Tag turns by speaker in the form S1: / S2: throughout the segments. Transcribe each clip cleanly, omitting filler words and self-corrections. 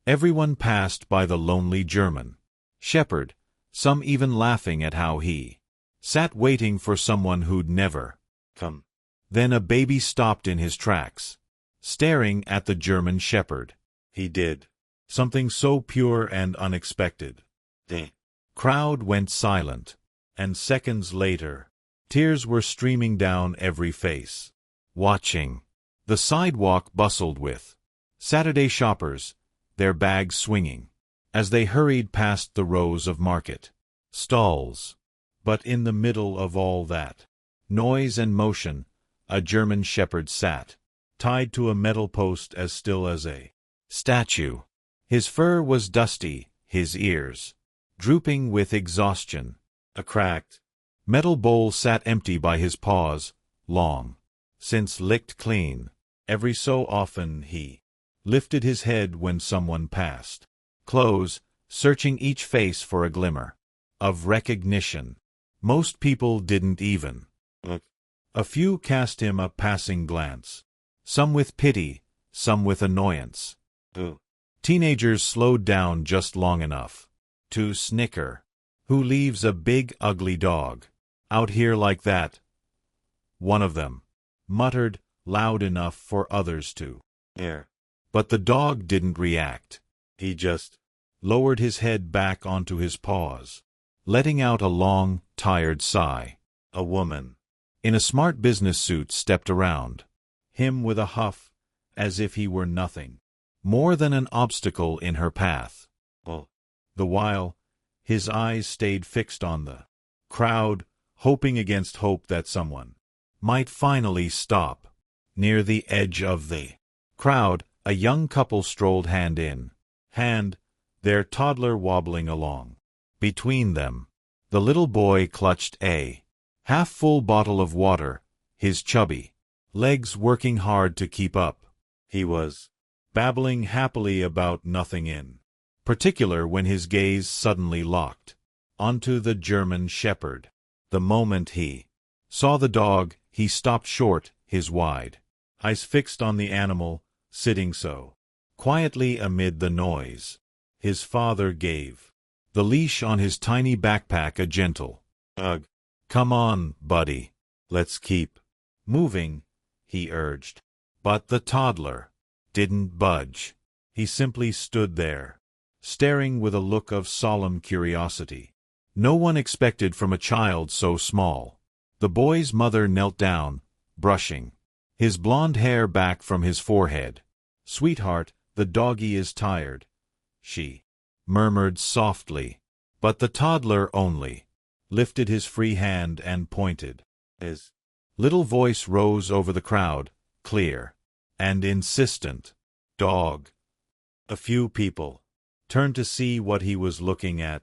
S1: Everyone passed by the lonely German shepherd, some even laughing at how he sat waiting for someone who'd never come. Then a baby stopped in his tracks, staring at the German shepherd. He did something so pure and unexpected. The crowd went silent, and seconds later, tears were streaming down every face. Watching. The sidewalk bustled with Saturday shoppers, their bags swinging, as they hurried past the rows of market stalls. But in the middle of all that noise and motion, a German shepherd sat, tied to a metal post as still as a statue. His fur was dusty, his ears drooping with exhaustion. A cracked metal bowl sat empty by his paws, long since licked clean. Every so often he lifted his head when someone passed close, searching each face for a glimmer of recognition. Most people didn't even look. A few cast him a passing glance, some with pity, some with annoyance. Teenagers slowed down just long enough to snicker. Who leaves a big ugly dog out here like that? One of them muttered loud enough for others to hear. But the dog didn't react. He just lowered his head back onto his paws, letting out a long, tired sigh. A woman in a smart business suit stepped around him with a huff, as if he were nothing more than an obstacle in her path. The while, his eyes stayed fixed on the crowd, hoping against hope that someone might finally stop. Near the edge of the crowd, a young couple strolled hand in hand, their toddler wobbling along. Between them, the little boy clutched a half-full bottle of water, his chubby legs working hard to keep up. He was babbling happily about nothing in particular when his gaze suddenly locked onto the German shepherd. The moment he saw the dog, he stopped short, his wide eyes fixed on the animal, sitting so quietly amid the noise. His father gave the leash on his tiny backpack a gentle tug. "Come on, buddy. Let's keep moving," he urged. But the toddler didn't budge. He simply stood there, staring with a look of solemn curiosity no one expected from a child so small. The boy's mother knelt down, brushing his blonde hair back from his forehead. "Sweetheart, the doggy is tired," she murmured softly. But the toddler only lifted his free hand and pointed. His little voice rose over the crowd, clear and insistent. "Dog." A few people turned to see what he was looking at,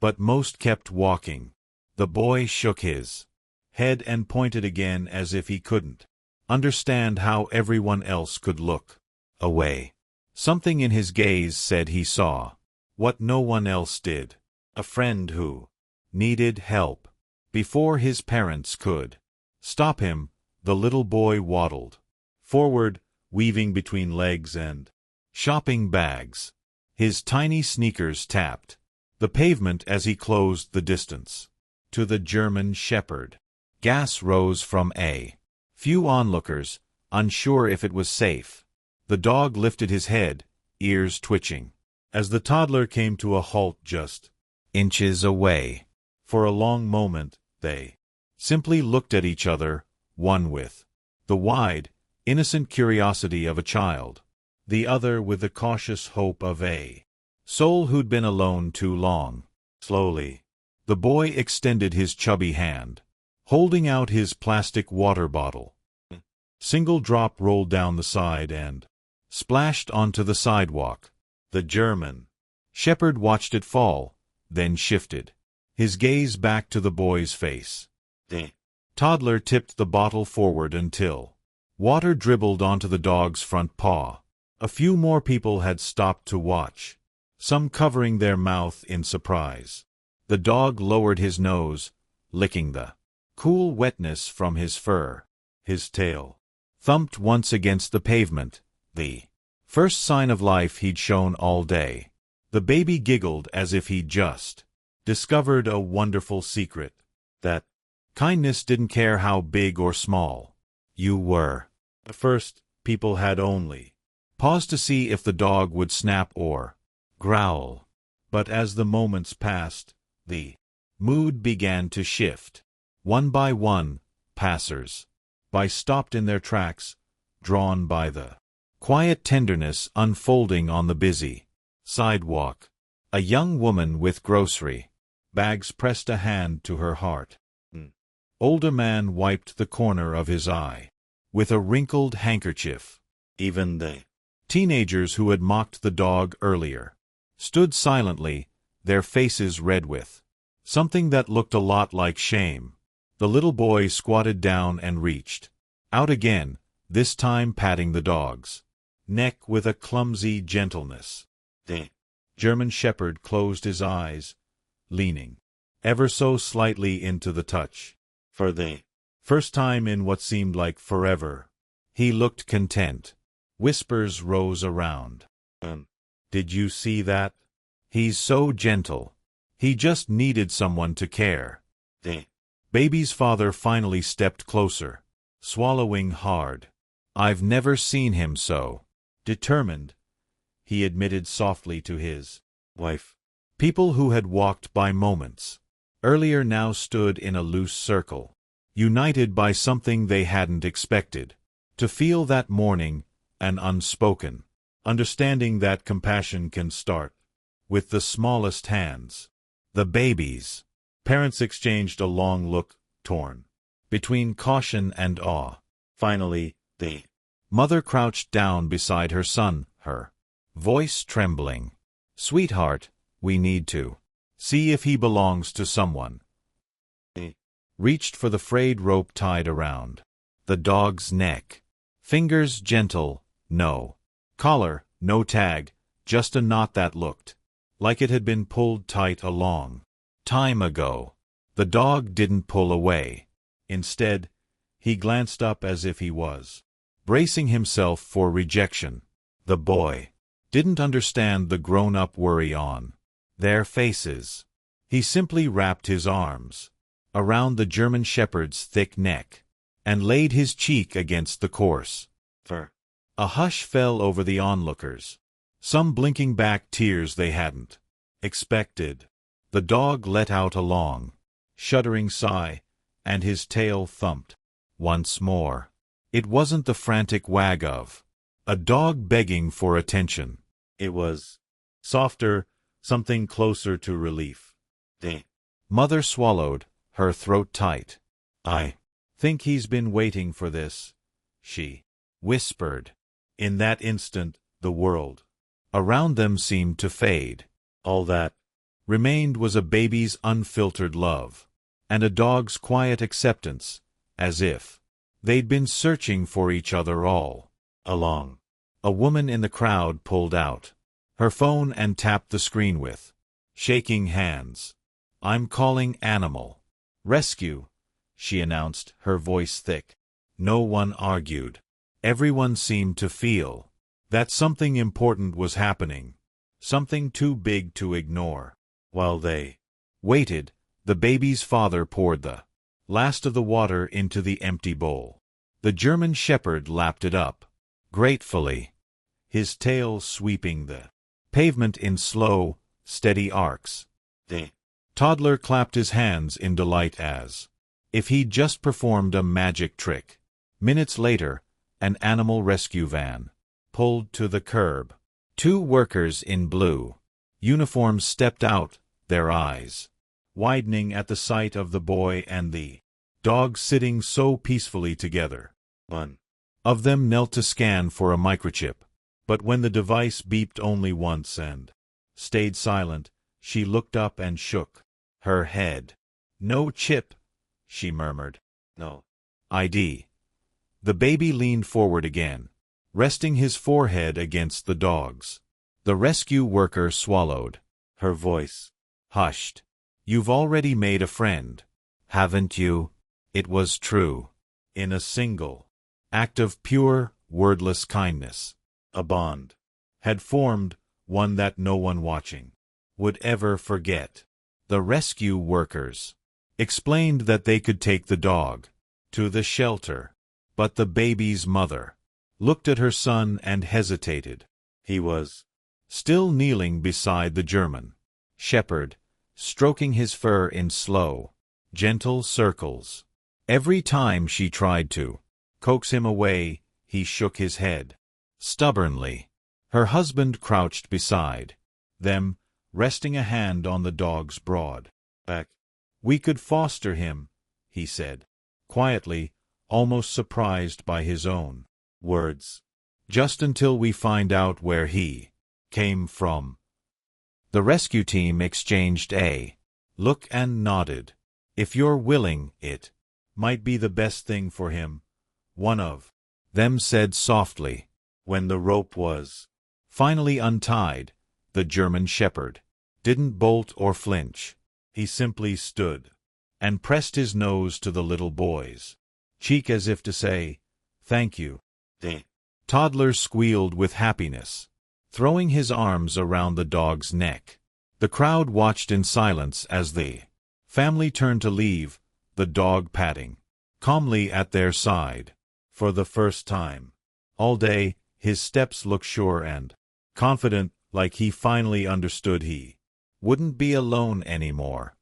S1: but most kept walking. The boy shook his head and pointed again as if he couldn't understand how everyone else could look away. Something in his gaze said he saw what no one else did. A friend who needed help. Before his parents could stop him, the little boy waddled forward, weaving between legs and shopping bags. His tiny sneakers tapped the pavement as he closed the distance to the German shepherd. Gas rose from a few onlookers, unsure if it was safe. The dog lifted his head, ears twitching, as the toddler came to a halt just inches away. For a long moment, they simply looked at each other, one with the wide, innocent curiosity of a child, the other with the cautious hope of a soul who'd been alone too long. Slowly, the boy extended his chubby hand, holding out his plastic water bottle. Single drop rolled down the side and splashed onto the sidewalk. The German shepherd watched it fall, then shifted his gaze back to the boy's face. The toddler tipped the bottle forward until water dribbled onto the dog's front paw. A few more people had stopped to watch, some covering their mouth in surprise. The dog lowered his nose, licking the cool wetness from his fur. His tail thumped once against the pavement, the First sign of life he'd shown all day. The baby giggled as if he'd just discovered a wonderful secret. That kindness didn't care how big or small you were. At first, people had only paused to see if the dog would snap or growl. But as the moments passed, the mood began to shift. One by one, passers-by stopped in their tracks, drawn by the quiet tenderness unfolding on the busy sidewalk. A young woman with grocery bags pressed a hand to her heart. An older man wiped the corner of his eye with a wrinkled handkerchief. Even the teenagers who had mocked the dog earlier stood silently, their faces red with something that looked a lot like shame. The little boy squatted down and reached out again, this time patting the dog's neck with a clumsy gentleness. The German shepherd closed his eyes, leaning ever so slightly into the touch. For the first time in what seemed like forever, he looked content. Whispers rose around. Did you see that? He's so gentle. He just needed someone to care. The baby's father finally stepped closer, swallowing hard. I've never seen him so determined, he admitted softly to his wife. People who had walked by moments earlier now stood in a loose circle, united by something they hadn't expected. To feel that morning, an unspoken understanding that compassion can start with the smallest hands. The babies. Parents exchanged a long look, torn between caution and awe. Finally, the mother crouched down beside her son, her voice trembling. Sweetheart, we need to see if he belongs to someone. He reached for the frayed rope tied around the dog's neck. Fingers gentle, no collar, no tag, just a knot that looked like it had been pulled tight a long time ago. The dog didn't pull away. Instead, he glanced up as if he was bracing himself for rejection. The boy didn't understand the grown-up worry on their faces. He simply wrapped his arms around the German shepherd's thick neck and laid his cheek against the coarse fur. A hush fell over the onlookers, some blinking back tears they hadn't expected. The dog let out a long, shuddering sigh, and his tail thumped once more. It wasn't the frantic wag of a dog begging for attention. It was softer, something closer to relief. The mother swallowed, her throat tight. I think he's been waiting for this, she whispered. In that instant, the world around them seemed to fade. All that remained was a baby's unfiltered love, and a dog's quiet acceptance, as if they'd been searching for each other all along. A woman in the crowd pulled out her phone and tapped the screen with shaking hands. I'm calling animal rescue, she announced, her voice thick. No one argued. Everyone seemed to feel that something important was happening, something too big to ignore. While they waited, the baby's father poured the last of the water into the empty bowl. The German shepherd lapped it up gratefully, his tail sweeping the pavement in slow, steady arcs. The toddler clapped his hands in delight as if he'd just performed a magic trick. Minutes later, an animal rescue van pulled to the curb. Two workers in blue uniforms stepped out, their eyes widening at the sight of the boy and the dog sitting so peacefully together. One of them knelt to scan for a microchip, but when the device beeped only once and stayed silent, she looked up and shook her head. No chip, she murmured. No ID. The baby leaned forward again, resting his forehead against the dog's. The rescue worker swallowed, her voice hushed. You've already made a friend, haven't you? It was true. In a single act of pure, wordless kindness, a bond had formed, one that no one watching would ever forget. The rescue workers explained that they could take the dog to the shelter, but the baby's mother looked at her son and hesitated. He was still kneeling beside the German shepherd, stroking his fur in slow, gentle circles. Every time she tried to coax him away, he shook his head stubbornly. Her husband crouched beside them, resting a hand on the dog's broad back. "We could foster him," he said, quietly, almost surprised by his own words. "Just until we find out where he came from." The rescue team exchanged a look and nodded. "If you're willing, it might be the best thing for him," one of them said softly. When the rope was finally untied, the German shepherd didn't bolt or flinch. He simply stood and pressed his nose to the little boy's cheek as if to say, "Thank you." The toddler squealed with happiness, throwing his arms around the dog's neck. The crowd watched in silence as the family turned to leave, the dog padding calmly at their side. For the first time all day, his steps looked sure and confident, like he finally understood he wouldn't be alone anymore.